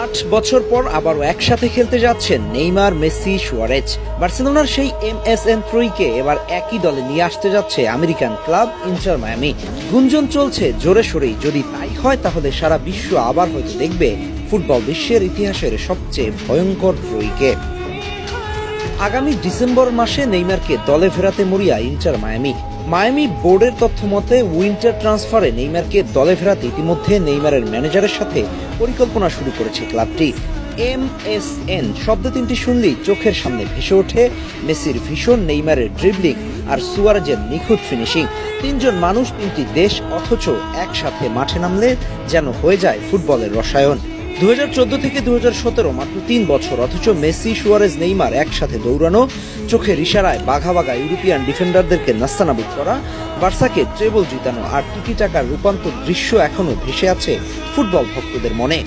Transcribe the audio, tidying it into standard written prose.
8 বছর পর আবারও একসাথে খেলতে যাচ্ছেন নেইমার, মেসি, সুয়ারেজ। বার্সেলোনার সেই MSN ত্রয়ীকে এবার একই দলে নিয়ে আসতে যাচ্ছে আমেরিকান ক্লাব ইন্টার মায়ামি। গুঞ্জন চলছে জোরে সোরেই, যদি তাই হয় তাহলে সারা বিশ্ব আবার হয়তো দেখবে ফুটবল বিশ্বের ইতিহাসের সবচেয়ে ভয়ঙ্কর ত্রয়ীকে। আগামী ডিসেম্বর মাসে নেইমারকে দলে ফেরাতে মরিয়া ইন্টার মায়ামি। মায়ামি বোর্ডের তথ্য মতে উইন্টার ট্রান্সফারে নেইমারকে দলে ফেরাতে ইতিমধ্যে নেইমারের ম্যানেজারের সাথে পরিকল্পনা শুরু করেছে ক্লাবটি। MSN শব্দ তিনটি শুনলেই চোখের সামনে ভেসে ওঠে মেসির ভীষণ, নেইমারের ড্রিবলিং আর সুয়ারেজের নিখুঁত ফিনিশিং। তিনজন মানুষ, তিনটি দেশ, অথচ একসাথে মাঠে নামলে যেন হয়ে যায় ফুটবলের রসায়ন। 2014 থেকে 2017 মাত্র 3 বছর, অথচ মেসি, সুয়ারেজ, নেইমার একসাথে দৌড়ানো, চোখের ইশারায় বাঘা বাঘা ইউরোপিয়ান ডিফেন্ডারদেরকে নাস্তানাবুদ করা, বার্সাকে ট্রেবল জিতানো আর টিকি টাকার রূপান্তর দৃশ্য এখনো ভেসে আছে ফুটবল ভক্তদের মনে।